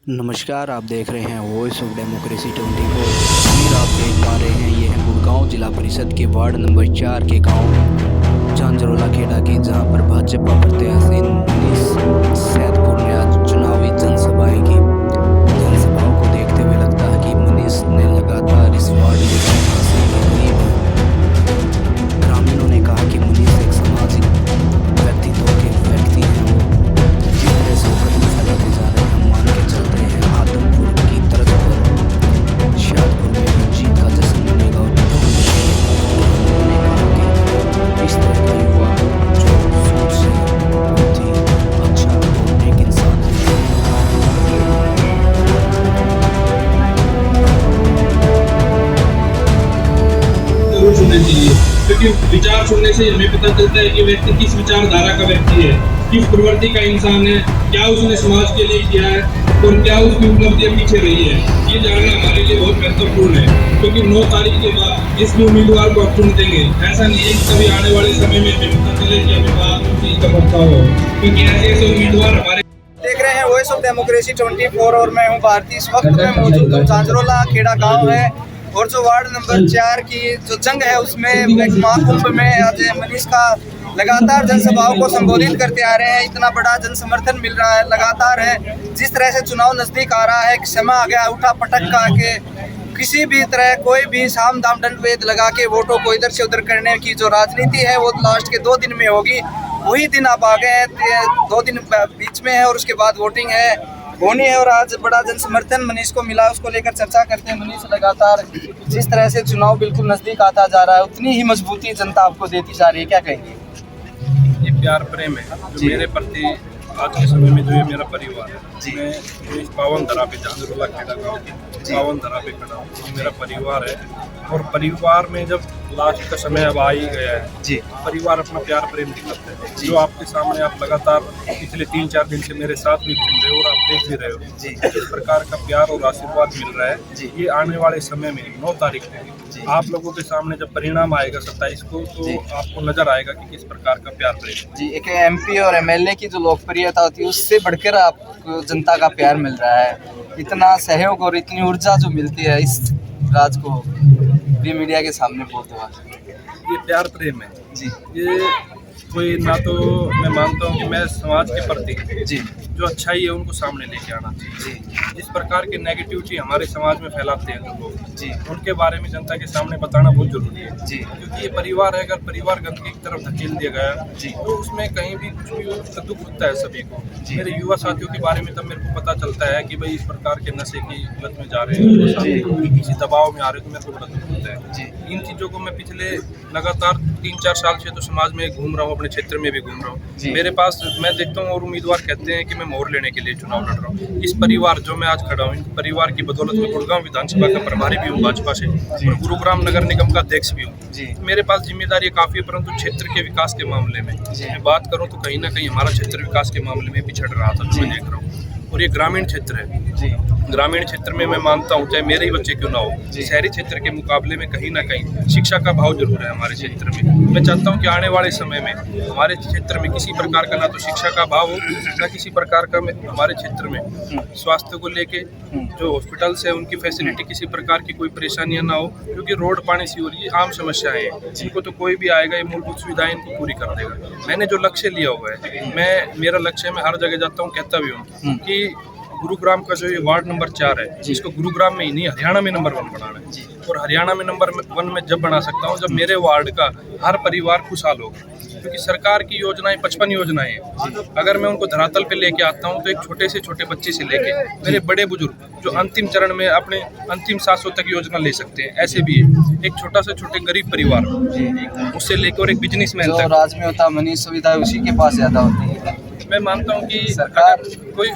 नमस्कार, आप देख रहे हैं वॉइस ऑफ डेमोक्रेसी 24। तस्वीर आप देख पा रहे हैं, ये है गुड़गांव जिला परिषद के वार्ड नंबर 4 के गांव झांझरोला खेड़ा की, जहां पर भाजपा प्रत्याशी मनीष सैदपुर ने आज चुनावी जनसभाएं की। जनसभाओं को देखते हुए लगता है कि मनीष ने लगातार इस वार्ड में हासिल के करीब है। ग्रामीणों ने कहा कि मनीष एक सामाजिक व्यक्तित्व के व्यक्ति हैं। वो जिस तरह से कदम फैलाते जा रहे हैं, हम मान के चल रहे हैं आदमपुर की तर्ज पर शाहपुर में जीत का जश्न मनेगा। और उन्होंने कहा कि इस तरह का युवा जो सोच से बहुत ही अच्छा और नेक इंसान है। जरूर सुनना चाहिए, क्योंकि विचार सुनने से हमें पता चलता है कि व्यक्ति किस विचारधारा का व्यक्ति है, किस प्रवृत्ति का इंसान है, क्या उसने समाज के लिए किया है और क्या उसकी उपलब्धियां पीछे रही है। ये जानना हमारे लिए बहुत महत्वपूर्ण है, क्योंकि 9 तारीख के बाद जिस भी उम्मीदवार को आप चुन देंगे, ऐसा नहीं है कि कभी आने वाले समय में हमें पता चले कि अभी बात उस चीज का पक्का हो, क्योंकि ऐसे उम्मीदवार हमारे देख रहे हैं वॉइस ऑफ डेमोक्रेसी 24 और मैं हूं भारती। इस वक्त मैं मौजूद हूं झांझरोला खेड़ा गांव है और जो वार्ड नंबर 4 की जो जंग है उसमें महाकुंभ में आज मनीष का लगातार जनसभाओं को संबोधित करते आ रहे हैं। इतना बड़ा जन समर्थन मिल रहा है लगातार है। जिस तरह से चुनाव नजदीक आ रहा है, समय आ गया उठा पटक का के किसी भी तरह कोई भी साम दाम दंड भेद लगा के वोटों को इधर से उधर करने की जो राजनीति है वो लास्ट के 2 दिन में होगी। वही दिन आप आ गए हैं, 2 दिन बीच में है और उसके बाद वोटिंग है होनी है। और आज बड़ा जन समर्थन मनीष को मिला, उसको लेकर चर्चा करते हैं। मनीष लगातार जिस तरह से चुनाव बिल्कुल नजदीक आता जा रहा है, उतनी ही मजबूती जनता आपको देती जा रही है, क्या कहेंगे? ये प्यार प्रेम है जो मेरे प्रति आज के समय में जो ये मेरा परिवार है। मैं जो इस पावन धरा पे झांझरोला खेड़ा गाँव की पावन धरा पे खड़ा हूँ, ये मेरा परिवार है। और परिवार में जब लास्ट का समय अब आ ही गया है जी, परिवार अपना प्यार प्रेम दिखाता है। जो आपके सामने आप लगातार पिछले 3-4 दिन से मेरे साथ भी घूम रहे हो और आप देख भी रहे हो जी, इस प्रकार का प्यार और आशीर्वाद मिल रहा है जी। ये आने वाले समय में 9 तारीख को आप लोगों के सामने जब परिणाम आएगा 27 को, तो आपको नजर आएगा कि किस प्रकार का प्यार प्रेम जी। एक MP और MLA की जो लोकप्रियता होती है उससे बढ़कर आपको जनता का प्यार मिल रहा है। इतना सहयोग और इतनी ऊर्जा जो मिलती है, इस राज को भी मीडिया के सामने बोलते हुए, ये प्यार प्रेम है जी। ये कोई ना, तो मैं मानता हूँ कि मैं समाज के प्रति जी जो अच्छाई है उनको सामने लेके आना चाहिए जी। जिस प्रकार की नेगेटिविटी हमारे समाज में फैलाते हैं लोग जी, उनके बारे में जनता के सामने बताना बहुत जरूरी है जी। क्योंकि ये परिवार है, अगर परिवार गंदगी की तरफ धकेल दिया गया जी, तो उसमें कहीं भी कुछ भी उसका दुख होता है सभी को। मेरे युवा साथियों के बारे में तब मेरे को पता चलता है कि भाई इस प्रकार के नशे की लत में जा रहे हैं, किसी दबाव में आ रहे हैं, तो मेरे को बड़ा दुख होता है जी। इन चीज़ों को मैं पिछले लगातार 3-4 साल से तो समाज में घूम रहा हूँ, अपने क्षेत्र में भी घूम रहा हूँ। मेरे पास मैं देखता हूँ और उम्मीदवार कहते हैं कि मैं मोहर लेने के लिए चुनाव लड़ रहा हूँ। इस परिवार जो मैं आज खड़ा हूँ, इन परिवार की बदौलत में गुड़गांव विधानसभा का प्रभारी भी हूँ भाजपा से और गुरुग्राम नगर निगम का अध्यक्ष भी हूँ। मेरे पास जिम्मेदारी काफ़ी है, परंतु क्षेत्र के विकास के मामले में मैं बात करूँ तो कहीं ना कहीं हमारा क्षेत्र विकास के मामले में पिछड़ रहा था, जो मैं देख रहा हूँ। और ये ग्रामीण क्षेत्र है जी। ग्रामीण क्षेत्र में मैं मानता हूँ, चाहे मेरे ही बच्चे क्यों ना हो, शहरी क्षेत्र के मुकाबले में कहीं ना कहीं शिक्षा का भाव जरूर है हमारे क्षेत्र में। मैं चाहता हूँ कि आने वाले समय में हमारे क्षेत्र में किसी प्रकार का ना तो शिक्षा का भाव हो, ना किसी प्रकार का हमारे क्षेत्र में स्वास्थ्य को लेके जो हॉस्पिटल्स है उनकी फैसिलिटी किसी प्रकार की कोई परेशानियाँ ना हो, क्योंकि रोड पानी सी हो रही है, आम समस्याएं हैं जिनको तो कोई भी आएगा ये मूलभूत सुविधाएं इनको पूरी कर देगा। मैंने जो लक्ष्य लिया हुआ है, मेरा लक्ष्य है, मैं हर जगह जाता हूँ, कहता भी हूँ कि गुरुग्राम का जो ये वार्ड नंबर 4 है, इसको गुरुग्राम में ही नहीं हरियाणा में नंबर 1 बनाना है। और हरियाणा में नंबर 1 में जब बना सकता हूँ जब मेरे वार्ड का हर परिवार खुशहाल होगा, क्योंकि सरकार की योजनाएं 55 योजनाएं हैं। अगर मैं उनको धरातल पे लेके आता हूँ तो एक छोटे से छोटे बच्चे से लेके मेरे बड़े बुजुर्ग जो अंतिम चरण में अपने अंतिम सांसों तक योजना ले सकते हैं, ऐसे भी है। एक छोटा से छोटे गरीब परिवार उससे लेकर एक बिजनेसमैन तक राज में होता मनीष सुविधा उसी के पास ज्यादा होती है। मैं मानता हूँ कि सरकार कोई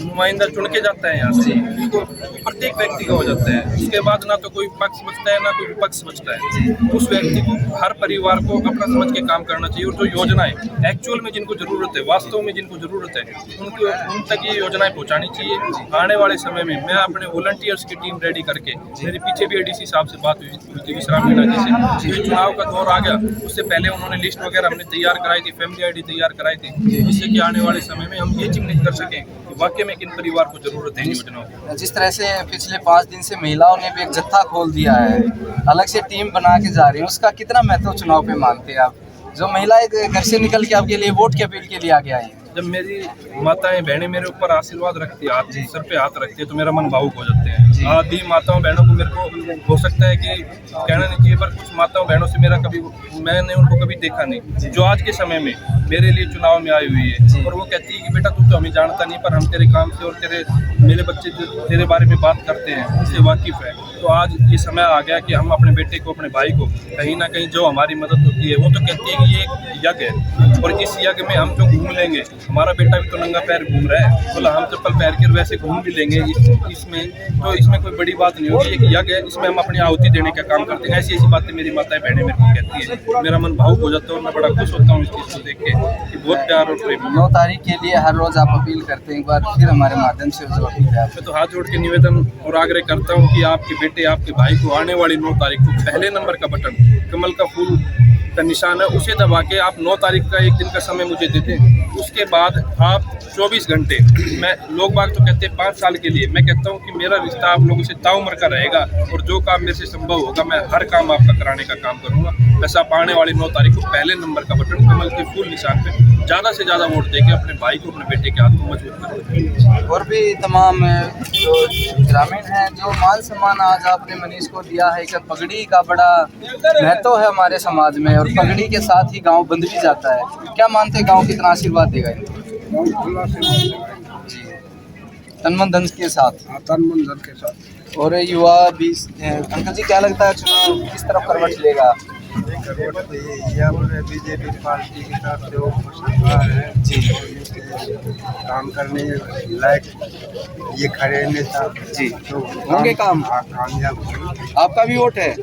नुमाइंदा चुन के जाता है यहाँ से, तो प्रत्येक व्यक्ति का हो जाता है। उसके बाद ना तो कोई पक्ष बचता है ना कोई विपक्ष बचता है। उस व्यक्ति को हर परिवार को अपना समझ के काम करना चाहिए और जो योजनाएं एक्चुअल में जिनको जरूरत है, वास्तव में जिनको जरूरत है, उन तक ये योजनाएं पहुँचानी चाहिए। आने वाले समय में मैं अपने वॉलंटियर्स की टीम रेडी करके, मेरे पीछे भी ADC साहब से बात हुई थी विश्राम मीणा जी से, चुनाव का दौर आ गया उससे पहले उन्होंने लिस्ट वगैरह हमने तैयार कराई थी, फैमिली ID तैयार कराई थी। जिससे कि आने वाले समय में हम ये चिन्हित कर सकें कि वाकई में किन परिवार को जरूरत है इन योजनाओं की। जिस तरह से पिछले 5 दिन से महिलाओं ने भी एक जत्था खोल दिया है, अलग से टीम बना के जा रही है, उसका कितना महत्व चुनाव पे मानते हैं आप? जो महिलाएं घर से निकल के आपके लिए वोट की अपील के लिए आगे आई हैं। जब मेरी माताएं बहनें मेरे ऊपर आशीर्वाद रखती है, हाथ सर पे हाथ रखती है, तो मेरा मन भावुक हो जाते हैं। आदि माताओं बहनों को मेरे को हो सकता है कि कहना नहीं चाहिए, पर कुछ माताओं बहनों से मेरा मैंने उनको कभी देखा नहीं, जो आज के समय में मेरे लिए चुनाव में आई हुई है। और वो कहती है कि बेटा तू तो हमें जानता नहीं, पर हम तेरे काम से और मेरे बच्चे जो तेरे बारे में बात करते हैं उससे वाकिफ़ है। तो आज ये समय आ गया कि हम अपने बेटे को, अपने भाई को कहीं ना कहीं जो हमारी मदद होती है, वो तो कहती है कि ये एक यज्ञ है, और इस यज्ञ में हम जो घूम लेंगे, हमारा बेटा भी तो नंगा पैर घूम रहा है, बोला हम चप्पल पैर के वैसे घूम भी लेंगे इसमें कोई बड़ी बात नहीं होगी। एक यज्ञ है, इसमें हम अपनी आहुति देने का काम करते हैं। ऐसी बातें मेरी माताएं बहनें मेरे को कहती है, मेरा मन भावुक हो जाता है और मैं बड़ा खुश होता हूँ इस चीज़ को देख के कि बहुत प्यार और प्रेम। 9 तारीख के लिए हर रोज आप अपील करते हैं, एक बार फिर हमारे माध्यम से जो अपील है। मैं तो हाथ जोड़ के निवेदन और आग्रह करता हूँ कि आपके बेटे, आपके भाई को आने वाली 9 तारीख को पहले नंबर का बटन, कमल का फूल का निशान है, उसे दबा के आप 9 तारीख का एक दिन का समय मुझे दे दें। उसके बाद आप 24 घंटे, मैं लोग बाग तो कहते हैं 5 साल के लिए, मैं कहता हूँ कि मेरा रिश्ता आप लोगों से ताउम्र का रहेगा, और जो काम मेरे से संभव होगा मैं हर काम आपका कराने का काम करूँगा। वैसे आप आने वाली 9 तारीख को पहले नंबर का बटन, कमल के फूल निशान पे ज़्यादा से ज़्यादा वोट देके अपने भाई को, अपने बेटे के हाथ को मजबूत करें। और भी तमाम जो ग्रामीण हैं, जो मान सम्मान आज आपने मनीष को दिया है, कि पगड़ी का बड़ा महत्व है हमारे समाज में, और पगड़ी के साथ ही गांव बंध भी जाता है। क्या मानते हैं गांव कितना आशीर्वाद देगा इनको? जी, तन मन धन के साथ। और युवा भी अंकल जी, क्या लगता है चुनाव किस तरफ करवट लेगा? बीजेपी पार्टी की तरफ से वो सरकार है जी, काम करने लायक ये खड़े नेता जी, तो होंगे काम कामयाब। आपका भी वोट है?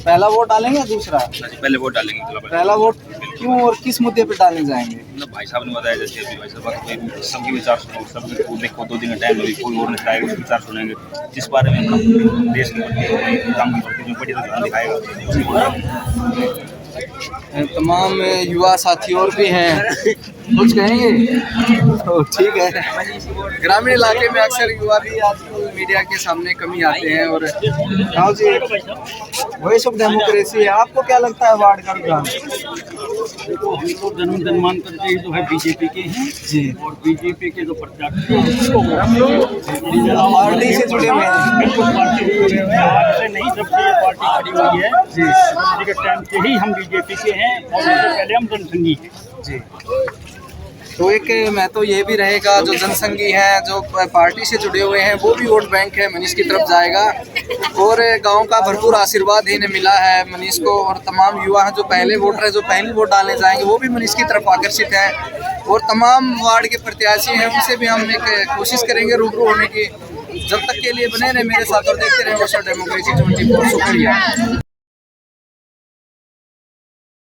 पहला वोट डालेंगे या दूसरा? पहले वोट डालेंगे। पहला वोट क्यों और किस मुद्दे पे डालने जाएंगे? भाई साहब ने बताया, जैसे अभी भाई साहब सबके विचार सुनो, सब देखो 2 दिन का टाइम लगे, कोई और नहीं आएगा, उसके विचार सुनेंगे, जिस बारे में हम देश के काम करते जो बड़ी ध्यान दिखाएगा। तमाम युवा साथी और भी हैं, कुछ कहेंगे तो ठीक है। ग्रामीण इलाके में अक्सर युवा भी आजकल मीडिया के सामने कम ही आते हैं। और Rahul ji, voice of democracy है, आपको क्या लगता है वार्ड का रुझान? देखो, हम तो जन्म मान करके जो है बीजेपी के हैं जी, और बीजेपी के जो प्रत्याशी पार्टी से जुड़े हुए हैं। बिल्कुल पार्टी से जुड़े हुए हैं, आज से नहीं, जब से ये पार्टी खड़ी हुई है जी, के टाइम से ही हम बीजेपी के हैं, और उससे पहले हम जनसंघी हैं जी। तो एक मैं तो ये भी रहेगा, जो जनसंघी हैं, जो पार्टी से जुड़े हुए हैं, वो भी वोट बैंक है मनीष की तरफ जाएगा, और गांव का भरपूर आशीर्वाद इन्हें मिला है मनीष को। और तमाम युवा हैं जो पहले वोटर हैं, जो पहली वोट डालने जाएंगे, वो भी मनीष की तरफ आकर्षित हैं। और तमाम वार्ड के प्रत्याशी हैं, उनसे भी हम एक कोशिश करेंगे रूबरू होने की। जब तक के लिए बने रहे मेरे साथ और देखते रहे वॉइस ऑफ डेमोक्रेसी 24। शुक्रिया।